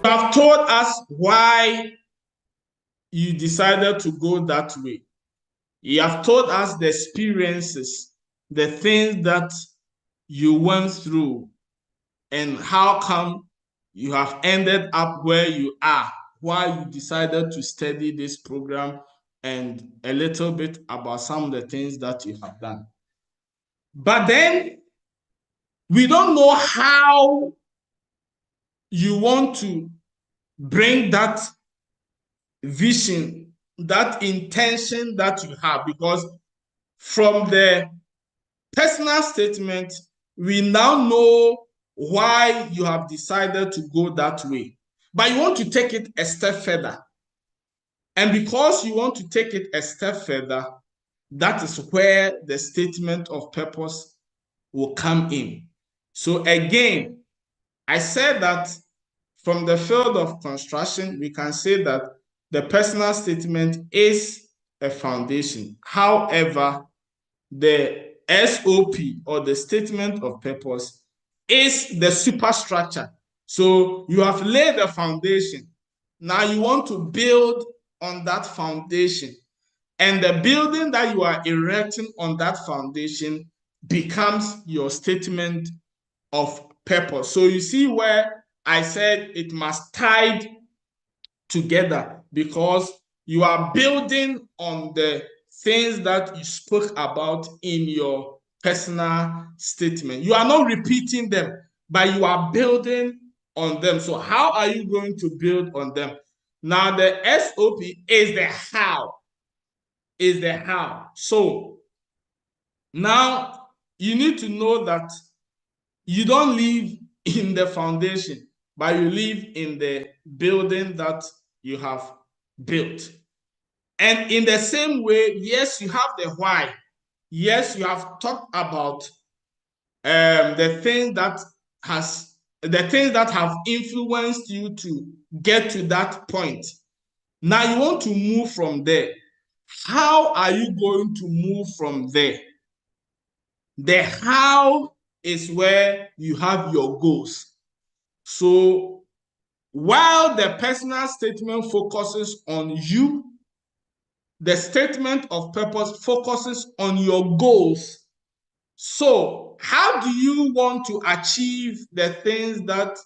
You have told us why you decided to go that way. You have told us the experiences, the things that you went through, and how come you have ended up where you are, why you decided to study this program, and a little bit about some of the things that you have done. But then we don't know how you want to bring that vision, that intention that you have, because from the personal statement, we now know why you have decided to go that way. But you want to take it a step further. And because you want to take it a step further, that is where the statement of purpose will come in. So again, I said that from the field of construction, we can say that the personal statement is a foundation. However, the SOP, or the statement of purpose, is the superstructure. So you have laid the foundation. Now you want to build on that foundation. And the building that you are erecting on that foundation becomes your statement of purpose. So you see where I said it must tie together, because you are building on the things that you spoke about in your personal statement. You are not repeating them, but you are building on them. So how are you going to build on them? Now the SOP is the how. So now you need to know that you don't live in the foundation, but you live in the building that you have built. And in the same way, yes, you have the why. Yes, you have talked about the things that have influenced you to get to that point. Now you want to move from there. How are you going to move from there? The how is where you have your goals. So while the personal statement focuses on you, the statement of purpose focuses on your goals. So how do you want to achieve the things that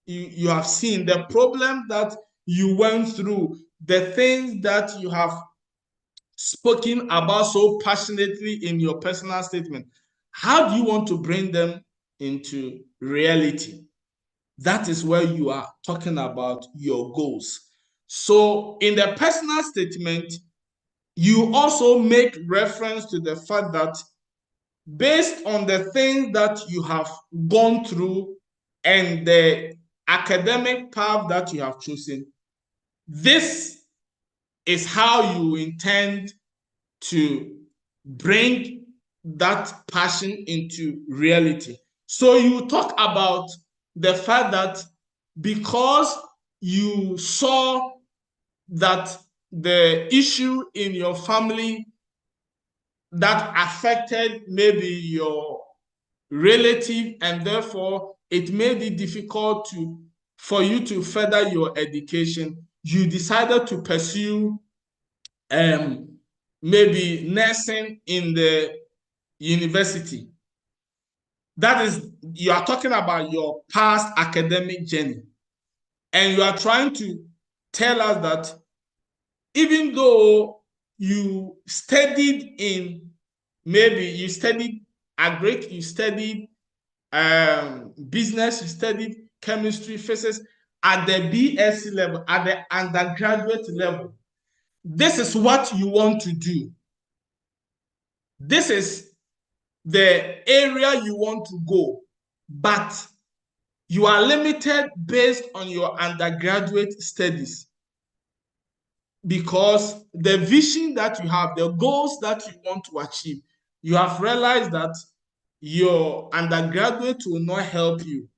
you have seen, the problem that you went through, the things that you have spoken about so passionately in your personal statement? How do you want to bring them into reality? That is where you are talking about your goals. So in the personal statement, you also make reference to the fact that based on the things that you have gone through and the academic path that you have chosen, this is how you intend to bring that passion into reality. So you talk about the fact that because you saw that the issue in your family that affected maybe your relative, and therefore it made it difficult for you to further your education, you decided to pursue maybe nursing in the university. That is, you are talking about your past academic journey, and you are trying to tell us that even though you studied in, maybe you studied agric, you studied business, you studied chemistry, physics at the BSc level, at the undergraduate level, this is what you want to do. This is the area you want to go, but you are limited based on your undergraduate studies, because the vision that you have, the goals that you want to achieve, you have realized that your undergraduate will not help you.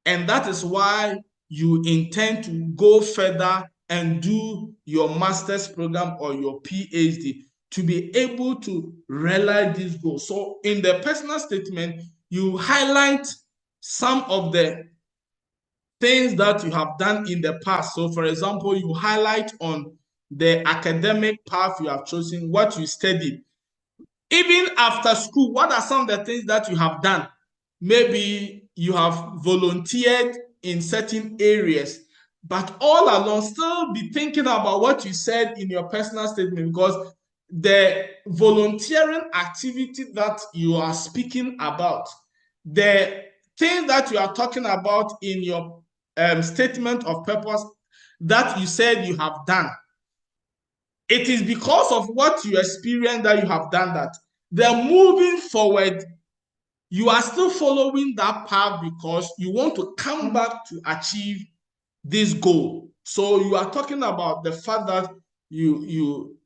And that is why you intend to go further and do your master's program or your PhD to be able to realize these goals. So in the personal statement, you highlight some of the things that you have done in the past. So, for example, you highlight on the academic path you have chosen, what you studied. Even after school, what are some of the things that you have done? Maybe you have volunteered in certain areas, but all along still be thinking about what you said in your personal statement, because the volunteering activity that you are speaking about, the thing that you are talking about in your statement of purpose that you said you have done, it is because of what you experienced that you have done that. Then moving forward, you are still following that path because you want to come back to achieve this goal. So you are talking about the fact that you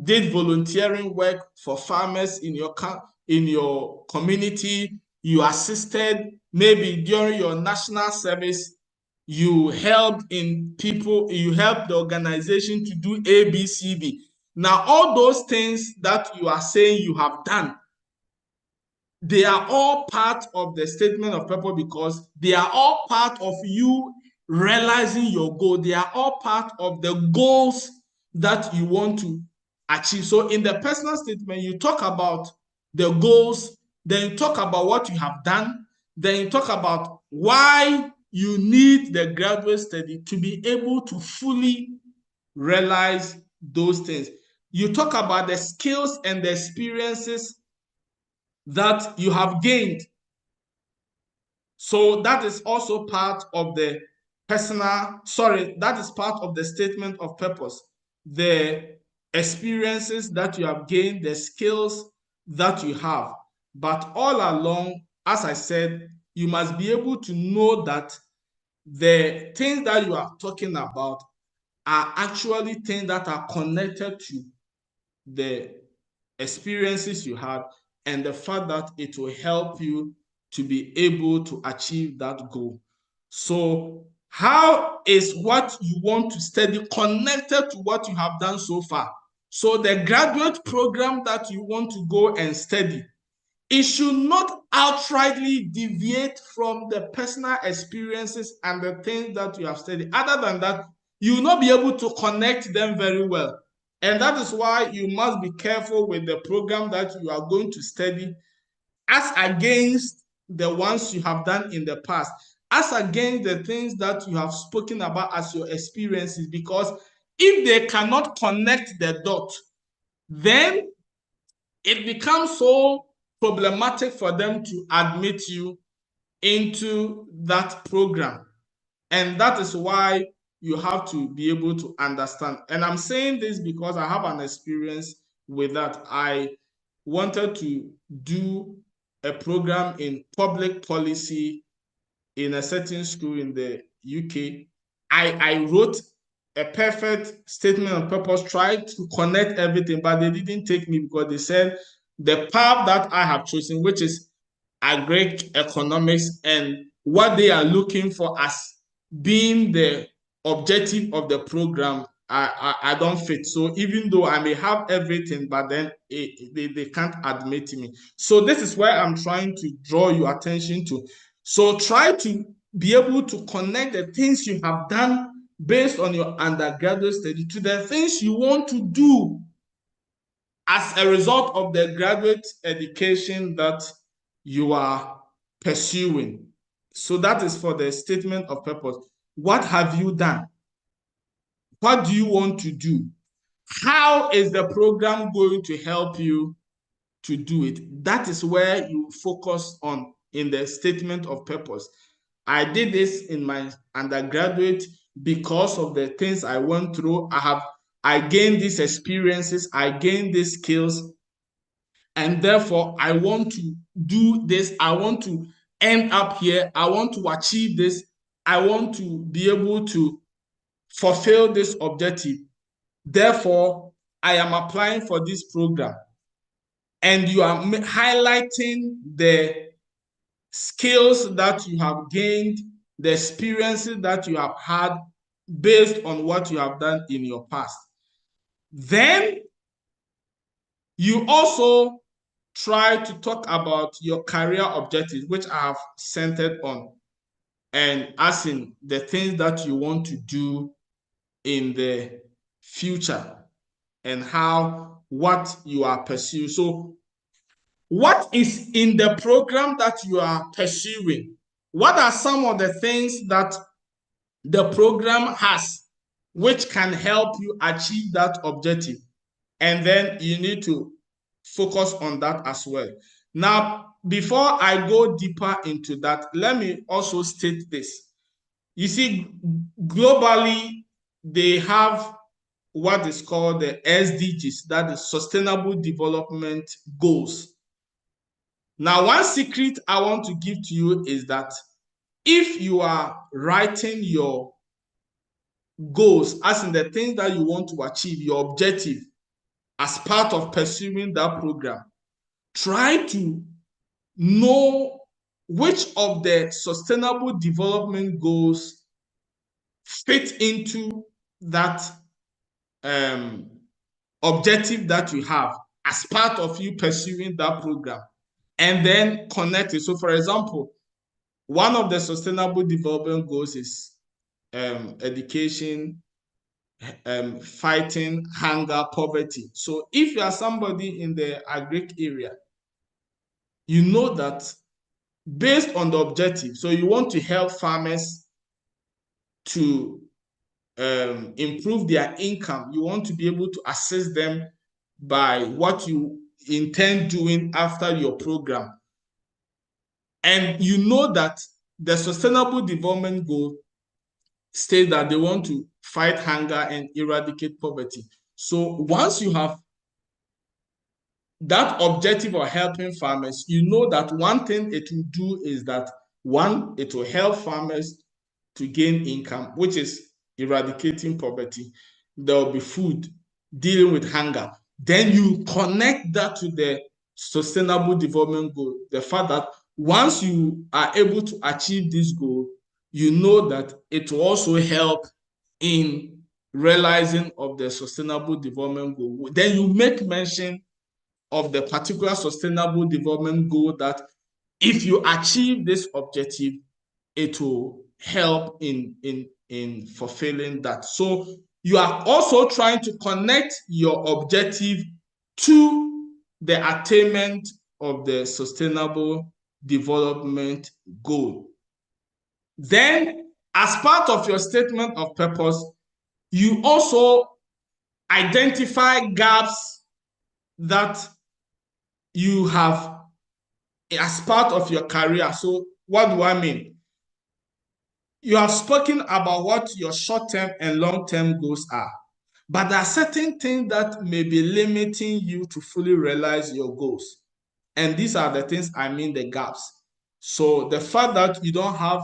did volunteering work for farmers in your community. You assisted maybe during your national service. You helped the organization to do ABCD. Now, all those things that you are saying you have done, they are all part of the statement of purpose because they are all part of you realizing your goal. They are all part of the goals that you want to achieve. So in the personal statement, you talk about the goals, then you talk about what you have done, then you talk about why you need the graduate study to be able to fully realize those things. You talk about the skills and the experiences that you have gained. So that is also part of the that is part of the statement of purpose. The experiences that you have gained, the skills that you have. But all along, as I said, you must be able to know that the things that you are talking about are actually things that are connected to the experiences you had and the fact that it will help you to be able to achieve that goal. So, how is what you want to study connected to what you have done so far? So, the graduate program that you want to go and study, it should not outrightly deviate from the personal experiences and the things that you have studied. Other than that, you will not be able to connect them very well. And that is why you must be careful with the program that you are going to study as against the ones you have done in the past, as against the things that you have spoken about as your experiences. Because if they cannot connect the dot, then it becomes so problematic for them to admit you into that program. And that is why you have to be able to understand. And I'm saying this because I have an experience with that. I wanted to do a program in public policy in a certain school in the UK. I wrote a perfect statement of purpose, tried to connect everything, but they didn't take me because they said the path that I have chosen, which is agric economics, and what they are looking for as being the objective of the program, I don't fit. So even though I may have everything, but then they can't admit me. So this is where I'm trying to draw your attention to. So try to be able to connect the things you have done based on your undergraduate study to the things you want to do as a result of the graduate education that you are pursuing. So that is for the statement of purpose. What have you done? What do you want to do? How is the program going to help you to do it? That is where you focus on in the statement of purpose. I did this in my undergraduate because of the things I went through. I gained these experiences, I gained these skills, and therefore I want to do this. I want to end up here. I want to achieve this. I want to be able to fulfill this objective. Therefore, I am applying for this program. And you are highlighting the skills that you have gained, the experiences that you have had based on what you have done in your past. Then you also try to talk about your career objectives, which I have centered on. and as in the things that you want to do in the future and what you are pursuing. So what is in the program that you are pursuing? What are some of the things that the program has which can help you achieve that objective? And then you need to focus on that as well. Now, before I go deeper into that, let me also state this. You see, globally, they have what is called the SDGs, that is Sustainable Development Goals. Now, one secret I want to give to you is that if you are writing your goals, as in the things that you want to achieve, your objective, as part of pursuing that program, try to know which of the sustainable development goals fit into that objective that you have as part of you pursuing that program, and then connect it. So, for example, one of the sustainable development goals is education, fighting hunger, poverty. So if you are somebody in the agric area, you know that based on the objective, so you want to help farmers to improve their income. You want to be able to assist them by what you intend doing after your program. And you know that the sustainable development goal states that they want to fight hunger and eradicate poverty. So once you have that objective of helping farmers, you know that one thing it will do is that, one, it will help farmers to gain income, which is eradicating poverty. There will be food, dealing with hunger. Then you connect that to the sustainable development goal. The fact that once you are able to achieve this goal, you know that it will also help in realizing of the sustainable development goal. Then you make mention of the particular sustainable development goal that if you achieve this objective, it will help in fulfilling that. So you are also trying to connect your objective to the attainment of the sustainable development goal. Then, as part of your statement of purpose, you also identify gaps that you have as part of your career. So what do I mean? You have spoken about what your short-term and long-term goals are, but there are certain things that may be limiting you to fully realize your goals. And these are the things I mean, the gaps. So the fact that you don't have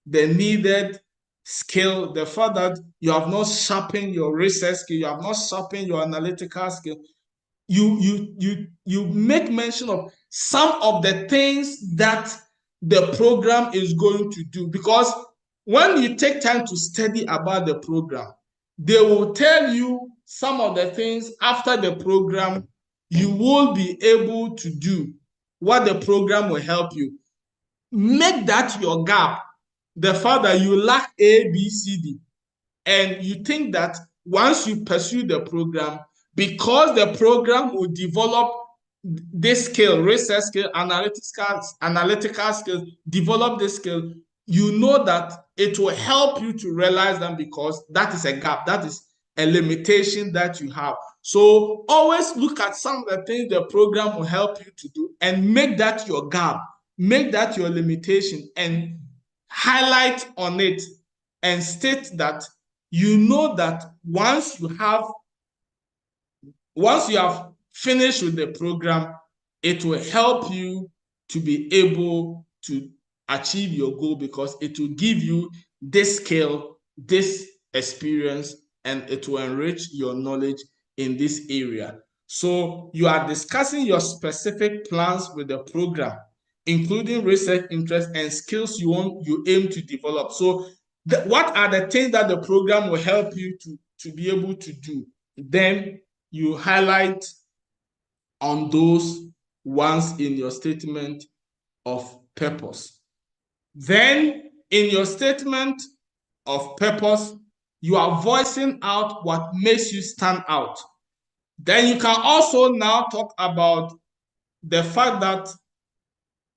the needed skill, the fact that you have not sharpened your research skill, you have not sharpened your analytical skill, you make mention of some of the things that the program is going to do, because when you take time to study about the program, they will tell you some of the things after the program you will be able to do, what the program will help you. Make that your gap, the fact that you lack A, B, C, D, and you think that once you pursue the program, because the program will develop this skill, research skill, analytical skills, develop this skill, you know that it will help you to realize them, because that is a gap, that is a limitation that you have. So always look at some of the things the program will help you to do and make that your gap, make that your limitation, and highlight on it and state that you know that once you have finished with the program, it will help you to be able to achieve your goal, because it will give you this skill, this experience, and it will enrich your knowledge in this area. So you are discussing your specific plans with the program, including research interest and skills you aim to develop. So what are the things that the program will help you to be able to do? Then you highlight on those ones in your statement of purpose. Then in your statement of purpose, you are voicing out what makes you stand out. Then you can also now talk about the fact that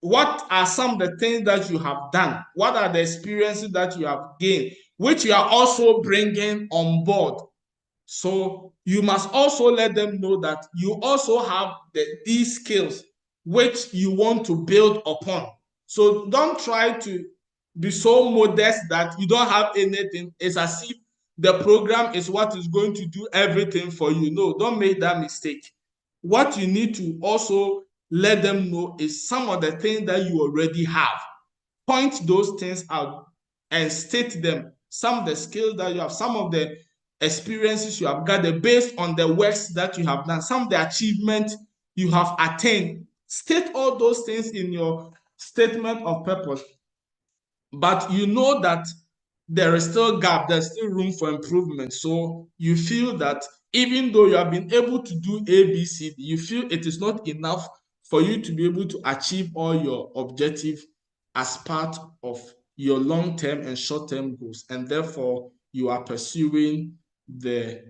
what are some of the things that you have done? What are the experiences that you have gained, which you are also bringing on board? So you must also let them know that you also have these skills which you want to build upon. So don't try to be so modest that you don't have anything. It's as if the program is what is going to do everything for you. No, don't make that mistake. What you need to also let them know is some of the things that you already have. Point those things out and state them. Some of the skills that you have, some of the experiences you have gathered based on the works that you have done, some of the achievements you have attained. State all those things in your statement of purpose. But you know that there is still gap, there's still room for improvement. So you feel that even though you have been able to do A, B, C, D, you feel it is not enough for you to be able to achieve all your objectives as part of your long-term and short-term goals. And therefore, you are pursuing the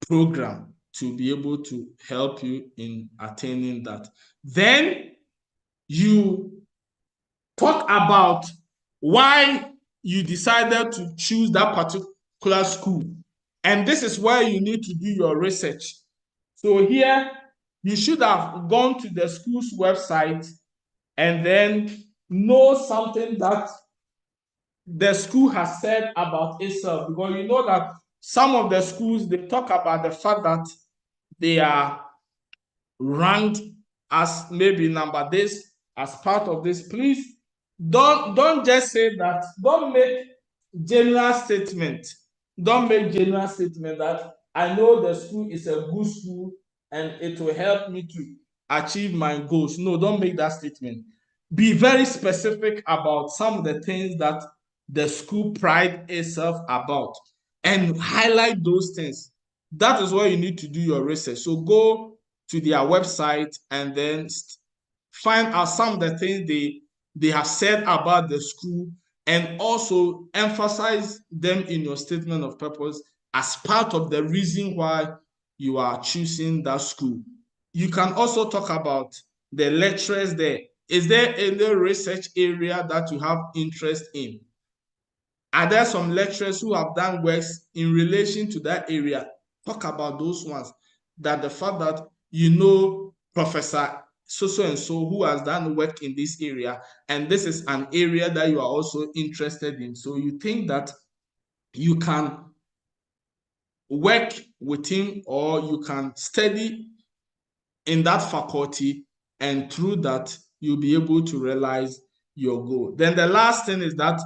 program to be able to help you in attaining that. Then you talk about why you decided to choose that particular school. And this is where you need to do your research. So here, you should have gone to the school's website and then know something that the school has said about itself. Because you know that some of the schools, they talk about the fact that they are ranked as maybe number this, as part of this. Please don't just say that. Don't make general statement. Don't make general statement that I know the school is a good school and it will help me to achieve my goals. No, don't make that statement. Be very specific about some of the things that the school pride itself about and highlight those things. That is where you need to do your research. So go to their website and then find out some of the things they have said about the school and also emphasize them in your statement of purpose as part of the reason why you are choosing that school. You can also talk about the lecturers there. Is there any research area that you have interest in? Are there some lecturers who have done works in relation to that area? Talk about those ones. That the fact that you know Professor so and so who has done work in this area, and this is an area that you are also interested in. So you think that you can work with him or you can study in that faculty, and through that, you'll be able to realize your goal. Then the last thing is that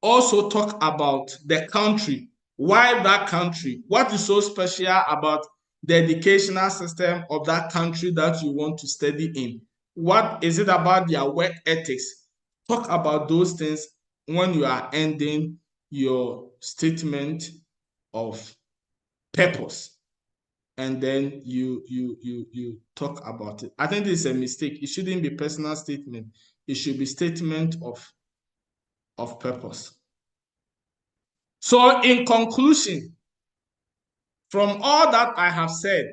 also talk about the country. Why that country? What is so special about the educational system of that country that you want to study in? What is it about their work ethics? Talk about those things when you are ending your statement of purpose. And then you talk about it. I think this is a mistake. It shouldn't be personal statement. It should be statement of purpose. So in conclusion, from all that I have said,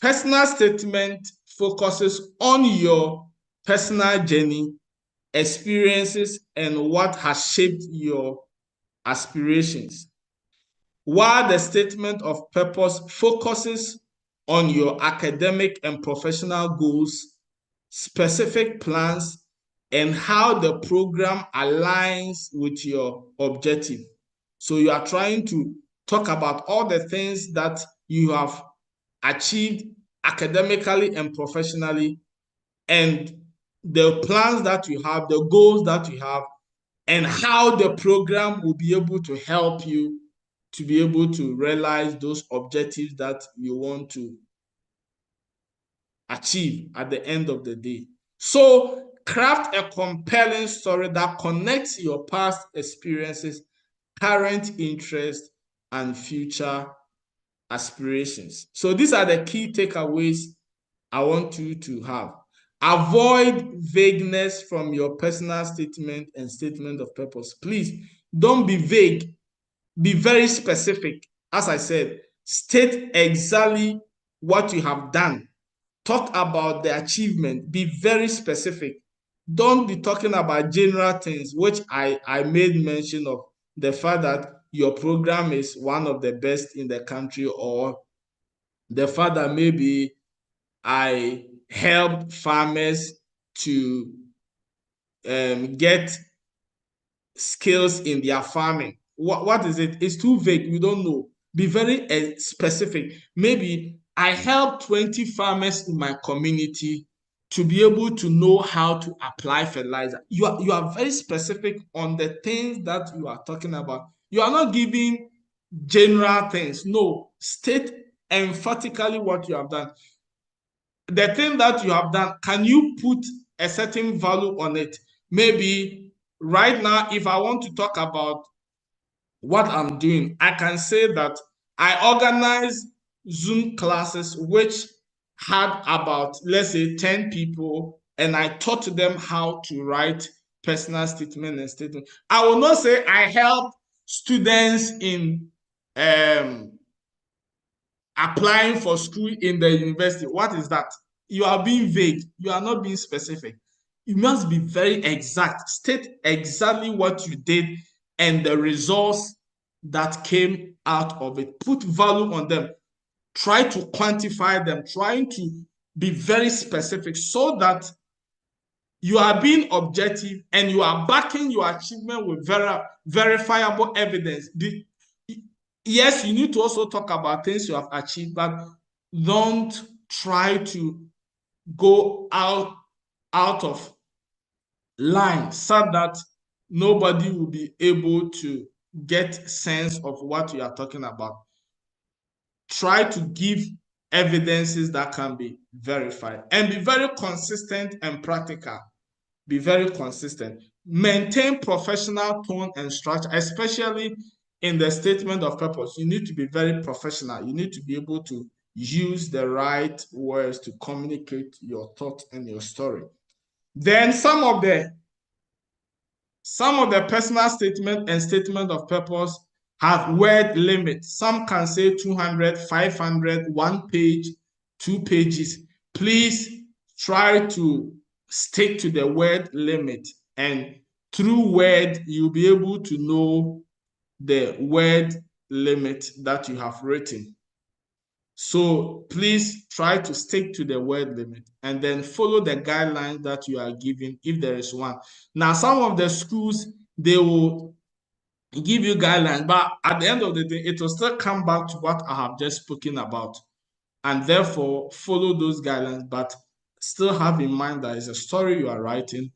personal statement focuses on your personal journey, experiences, and what has shaped your aspirations, while the statement of purpose focuses on your academic and professional goals, specific plans, and how the program aligns with your objective. So you are trying to talk about all the things that you have achieved academically and professionally, and the plans that you have, the goals that you have, and how the program will be able to help you to be able to realize those objectives that you want to achieve at the end of the day. So craft a compelling story that connects your past experiences, current interests, and future aspirations. So these are the key takeaways I want you to have. Avoid vagueness from your personal statement and statement of purpose. Please don't be vague. Be very specific. As I said, state exactly what you have done. Talk about the achievement. Be very specific. Don't be talking about general things, which I made mention of the fact that your program is one of the best in the country, or the fact that maybe I help farmers to get skills in their farming. What is it? It's too vague. We don't know. Be very specific. Maybe I help 20 farmers in my community to be able to know how to apply fertilizer. You are very specific on the things that you are talking about. You are not giving general things. No, state emphatically what you have done. The thing that you have done, can you put a certain value on it? Maybe right now, if I want to talk about what I'm doing, I can say that I organize Zoom classes which had about, let's say, 10 people, and I taught them how to write personal statement and statement. I will not say I help students in applying for school in the university. What is that? You are being vague. You are not being specific. You must be very exact. State exactly what you did and the results that came out of it. Put value on them. Try to quantify them. Trying to be very specific so that you are being objective and you are backing your achievement with verifiable evidence. Yes, you need to also talk about things you have achieved, but don't try to go out of line so that nobody will be able to get sense of what you are talking about. Try to give evidences that can be verified and be very consistent and practical. Be very consistent. Maintain professional tone and structure, especially in the statement of purpose. You need to be very professional. You need to be able to use the right words to communicate your thought and your story. Then some of the personal statement and statement of purpose have word limit. Some can say 200, 500, 1 page, 2 pages. Please try to stick to the word limit, and through word, you'll be able to know the word limit that you have written. So please try to stick to the word limit and then follow the guidelines that you are given if there is one. Now, some of the schools, they will give you guidelines, but at the end of the day, it will still come back to what I have just spoken about. And therefore, follow those guidelines, but still have in mind that it's a story you are writing,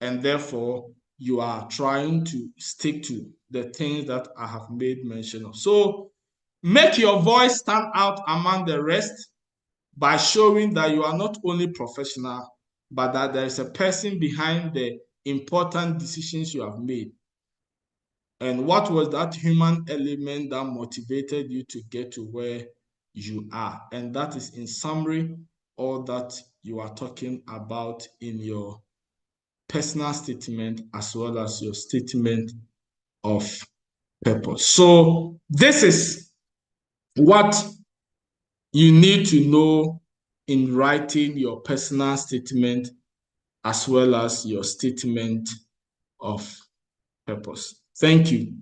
and therefore you are trying to stick to the things that I have made mention of. So make your voice stand out among the rest by showing that you are not only professional, but that there is a person behind the important decisions you have made. And what was that human element that motivated you to get to where you are? And that is, in summary, all that you are talking about in your personal statement as well as your statement of purpose. So this is what you need to know in writing your personal statement as well as your statement of purpose. Thank you.